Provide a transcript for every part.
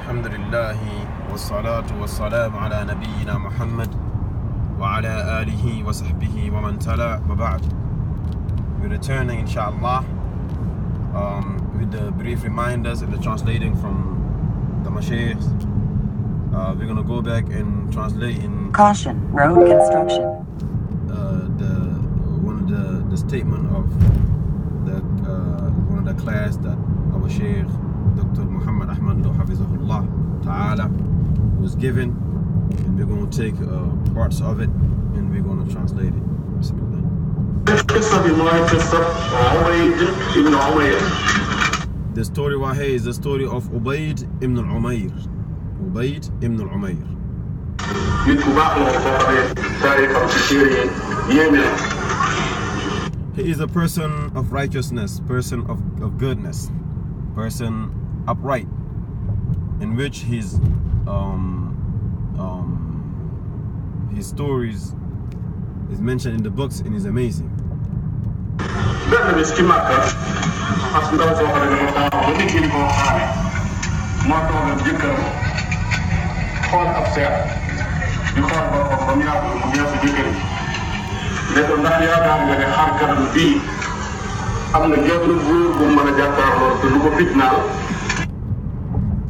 Alhamdulillahi wassalatu wassalamu ala nabiyyina Muhammad wa ala alihi wa sahbihi wa man tala wa ba'd. We're returning inshallah with the brief reminders and the translating from the mashayikh. We're going to go back and translate in caution, road construction. The statement of the one of the class that our Shaykh Dr. Muhammad Ahmad Hafizahullah Ta'ala was given, and we're going to take parts of it and we're going to translate it. Bismillah. The story right here is the story of Ubayd ibn Umayr. Ubayd ibn Umayr. He is a person of righteousness, person of goodness, person upright, in which his stories is mentioned in the books and is amazing.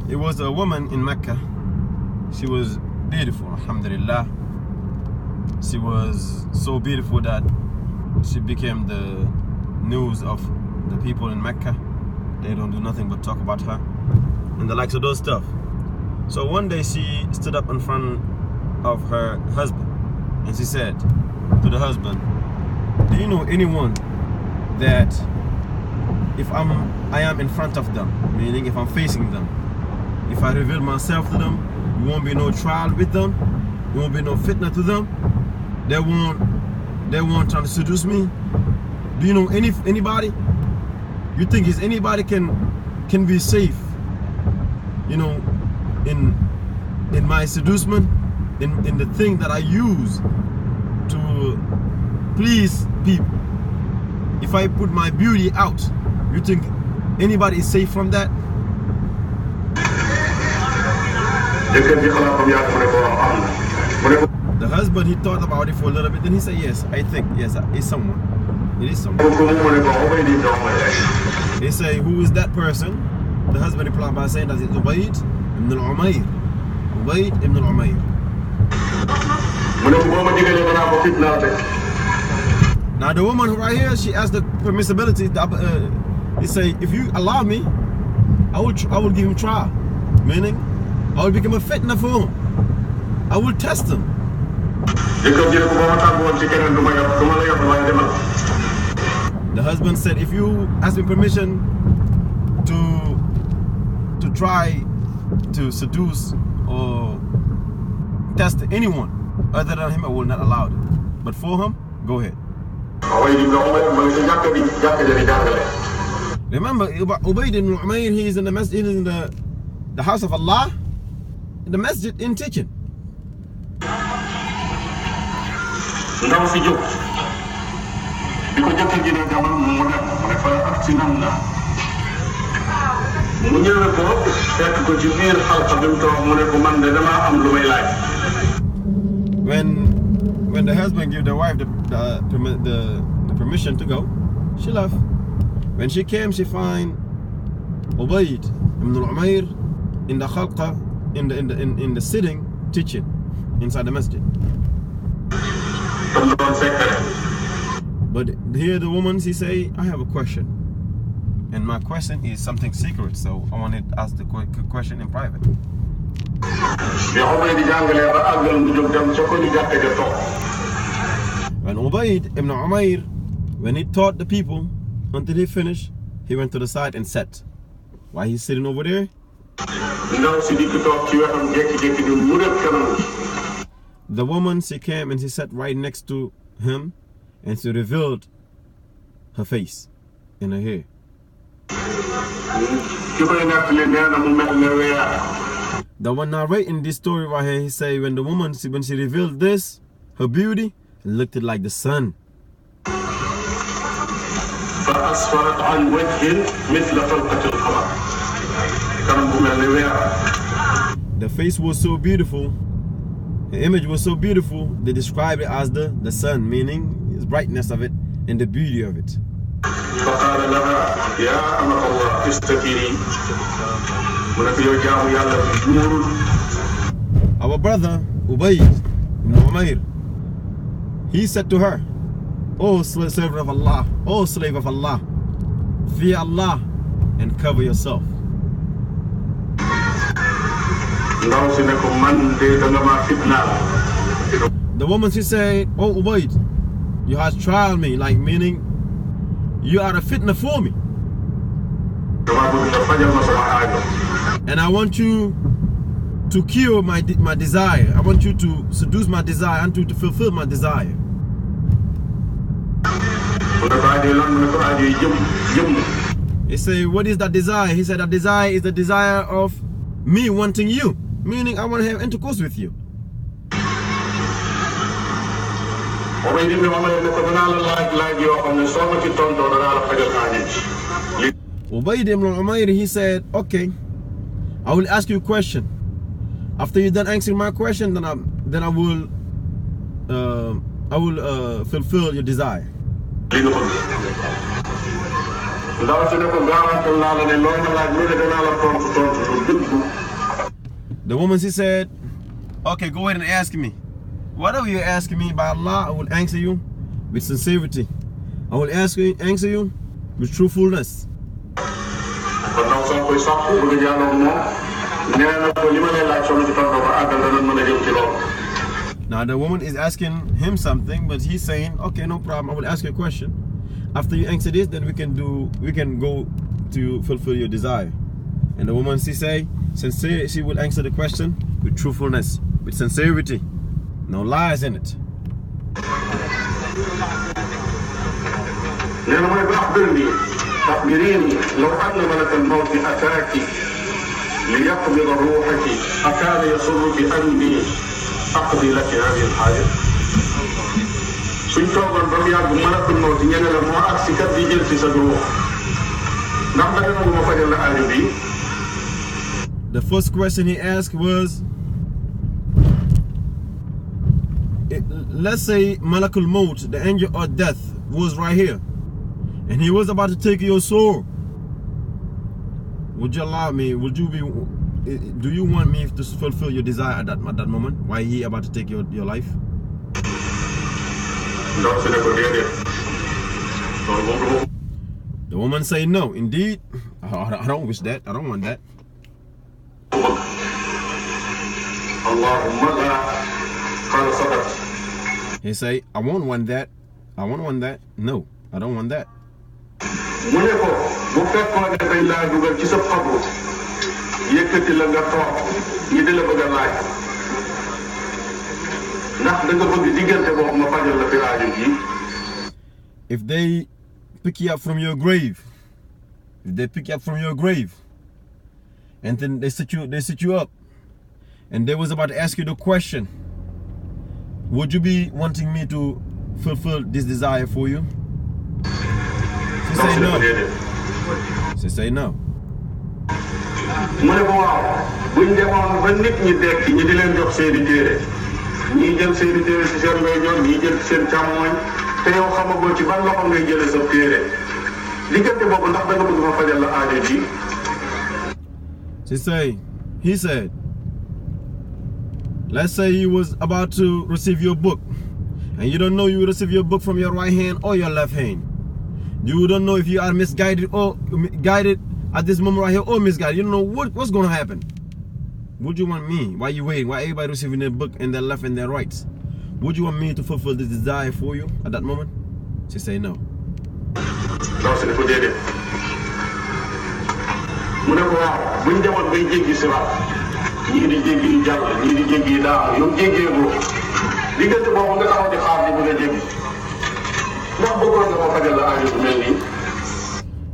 It was a woman in Mecca. She was beautiful, alhamdulillah. She was so beautiful that she became the news of the people in Mecca. They don't do nothing but talk about her and the likes of those stuff. So one day she stood up in front of her husband and she said to the husband, "Do you know anyone that if I am in front of them, meaning if I'm facing them, if I reveal myself to them, there won't be no trial with them, there won't be no fitna to them, they won't try to seduce me? Do you know anybody? You think is anybody can be safe, you know, in my seducement, in the thing that I use to please people? If I put my beauty out, you think anybody is safe from that?" The husband, he thought about it for a little bit, then he said, "Yes, I think, yes, it's someone. It is someone." He said, "Who is that person?" The husband replied by saying that it's Ubayd ibn Umayr. Ubayd ibn Umayr. Now the woman right here, she asked the permissibility. He say, "If you allow me, I will give him trial, meaning I will become a fitna for him. I will test him." The husband said, "If you ask me permission to try to seduce or test anyone other than him, I will not allow it. But for him, go ahead." Remember, Ubayd ibn Umayr, he is in the masjid, he is in the house of Allah, in the masjid, in teaching. When the husband gave the wife the permission to go, she left. When she came, she find Ubayd ibn Umayr in the khalqa, in the sitting, teaching inside the masjid. But here the woman, she say, "I have a question, and my question is something secret, so I want to ask the question in private." When Ubayd ibn Umayr, when he taught the people until he finished, he went to the side and sat. While he's sitting over there, the woman, she came and she sat right next to him, and she revealed her face and her hair. The one narrating this story right here, he say, when the woman, when she revealed this, her beauty, it looked like the sun. The face was so beautiful, the image was so beautiful, they described it as the sun, meaning its brightness of it and the beauty of it. فقال لها يا أمة الله استكيني ولك يجاو يالا بجور. Our brother Ubaid ibn Umayr, he said to her, "O servant of Allah, O slave of Allah, fear Allah and cover yourself." The woman, she said, "Oh Ubaid, you have tried me, like meaning you are a fitna for me. And I want you to cure my desire. I want you to seduce my desire and to fulfill my desire." He said, "What is that desire?" He said, "That desire is the desire of me wanting you, meaning I want to have intercourse with you." Ubayd ibn Umayr, he said, "Okay, I will ask you a question. After you're done answering my question, then I will fulfill your desire." The woman, she said, "Okay, go ahead and ask me. Whatever you're asking me, by Allah, I will answer you with sincerity. I will answer you with truthfulness." Now the woman is asking him something, but he's saying, "Okay, no problem. I will ask you a question. After you answer this, then we can go to fulfill your desire." And the woman, she say, sincere, she will answer the question with truthfulness, with sincerity, no lies in it. أخبريني لو أن ملك الموت أتاك ليقبض روحك أكان يسرك أني أقضي لك هذه الحاجة. suñ toogoon ba mu yàgg malakul mawt ñene la moo agsi kat di jël ci sa ruux ndax da nga nangu ma fajal la aajo bi. The first question he asked was, let's say Malakul Maut, the angel of death, was right here, and he was about to take your soul. Would you allow me? Do you want me to fulfill your desire at that moment? Why he about to take your life? The woman said, "No, indeed, I don't wish that. I don't want that." He say, "I won't want that. I won't want that. No, I don't want that." If they pick you up from your grave, and then they sit you up, and they was about to ask you the question, would you be wanting me to fulfill this desire for you? She say no. She say no. He said, let's say you was about to receive your book, and you don't know you will receive your book from your right hand or your left hand. You don't know if you are misguided or guided at this moment right here or misguided. You don't know what's going to happen. Would you want me, while you waiting, while everybody receiving their book and their left and their right, would you want me to fulfill the desire for you at that moment? She say no.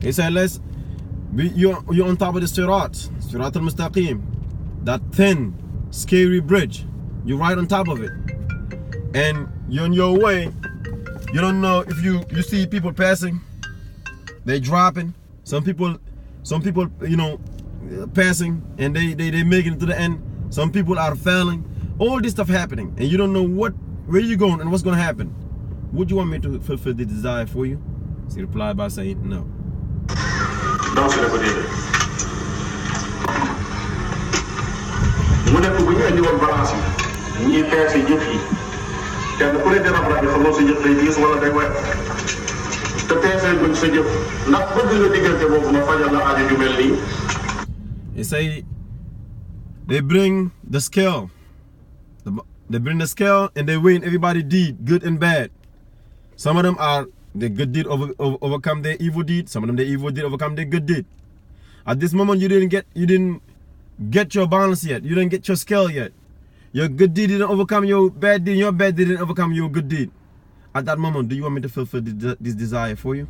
He said, you're on top of the Sirat al-Mustaqim, that thin, scary bridge. You're right on top of it, and you're on your way. You don't know if you see people passing, they dropping. Some people, you know, passing, and they make it to the end. Some people are failing. All this stuff happening, and you don't know where you're going and what's going to happen. Would you want me to fulfill the desire for you? She replied by saying no. ndaw si ne ko déedéet mu nekk bu ñu indi woon balance yi ñuy peese jëf yi kenn ku ne dina rab yi xamoo sa jëf day diis wala day wet te peese buñ sa jëf ndax bëgg nga diggante boobu ma fajal la aajo ju mel nii. They say they bring the scale. They bring the scale and they weigh everybody deed, good and bad. Some of them are the good deed overcome their evil deed. Some of them the evil deed overcome their good deed. At this moment, you didn't get your balance yet. You didn't get your scale yet. Your good deed didn't overcome your bad deed. Your bad deed didn't overcome your good deed. At that moment, do you want me to fulfill this desire for you?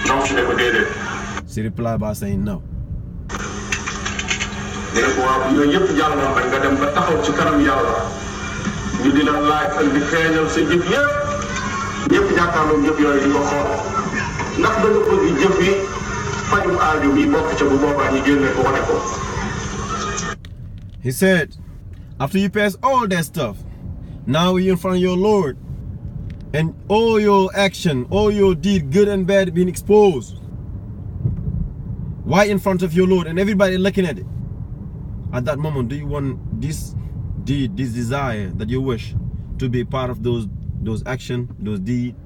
No, she never did it. She replied by saying no. dina ko waaw yooyu yëpp jàll na nga dem ba taxaw ci kanam yàlla ñu di la laaj ak di feeñal sa jëf yëpp ñëpp jàkkaarloo jëf yooyu di ko xool ndax da nga bëgg jëf yi fajum aajo bi bokk ca bu boobaa ñu génne ko wane ko. He said, after you pass all that stuff, now you're in front of your Lord, and all your action, all your deed, good and bad, being exposed. Right in front of your Lord, and everybody looking at it. At that moment, do you want this deed, this desire that you wish to be part of those action, those deeds,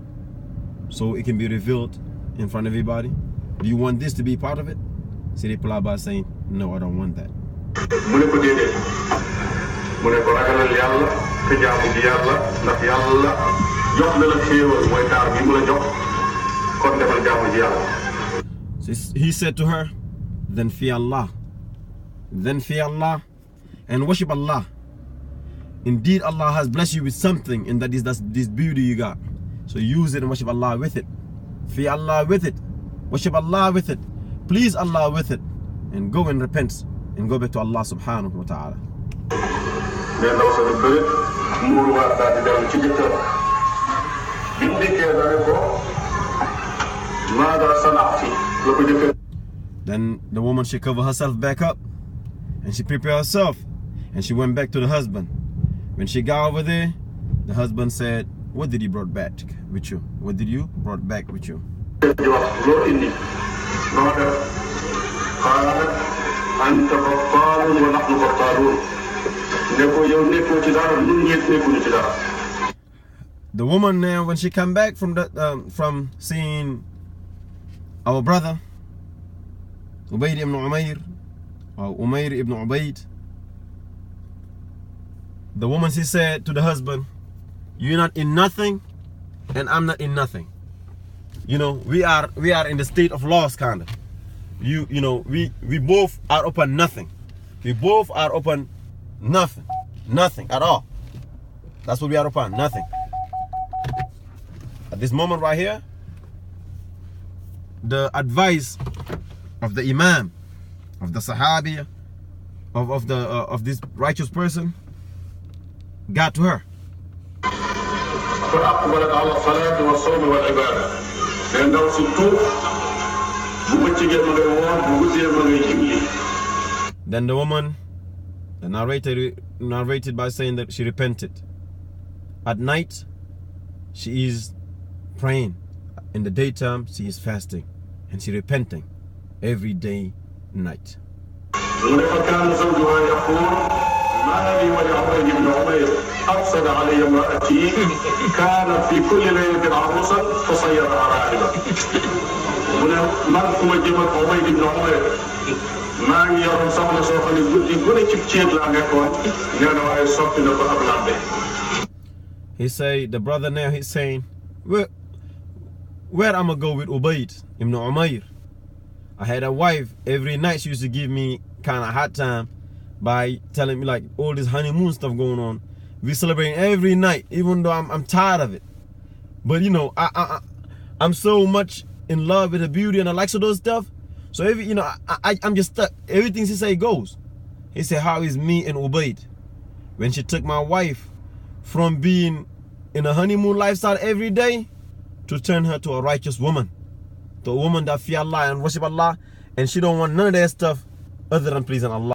so it can be revealed in front of everybody? Do you want this to be part of it? She replied by saying, no, I don't want that. mu ne ko déedéet mu ne ko ragalal yàlla te jaamu ji yàlla ndax yàlla jox na la xéewal mooy taar bi mu la jox kon demal jaamu ji yàlla. He said to her, then fear Allah. Then fear Allah and worship Allah. Indeed, Allah has blessed you with something, and that is this beauty you got. So use it and worship Allah with it. Fear Allah with it. Worship Allah with it. Please Allah with it. And go and repent and go back to Allah subhanahu wa ta'ala. Then the woman, she covered herself back up and she prepared herself and she went back to the husband. When she got over there, the husband said, what did you brought back with you? What did you brought back with you? The woman now, when she come back from seeing our brother Ubaid ibn Umayr, or Umayr ibn Ubayd, the woman, she said to the husband, you're not in nothing and I'm not in nothing. You know, we are in the state of loss, kind of. You know, we both are upon nothing. We both are upon nothing at all. That's what we are upon, nothing. At this moment right here, the advice of the Imam, of the Sahabi, of this righteous person, got to her. Then the woman, the narrated by saying that she repented. At night, she is praying. In the daytime, she is fasting. And she repenting every day, night. ما لي ولعبيد بن عمير أفسد علي امرأتي كانت في كل ليلة عروسا فصيرها راهبا. من كما جمت عبيد بن عمير ما يرون سمنا سوف نقول كيف لا نكون نحن أي صف نكون أبلاد. He say, the brother now, he's saying, where I'm gonna go with Ubaid ibn Umayr? I had a wife, every night she used to give me kind of hard time by telling me like all this honeymoon stuff going on. We celebrating every night, even though I'm tired of it. But you know, I'm so much in love with the beauty and the likes of those stuff. So every, you know, I'm just stuck. Everything she say goes. He said, how is me and Ubayd? When she took my wife from being in a honeymoon lifestyle every day to turn her to a righteous woman, to a woman that fear Allah and worship Allah, and she don't want none of that stuff other than pleasing Allah.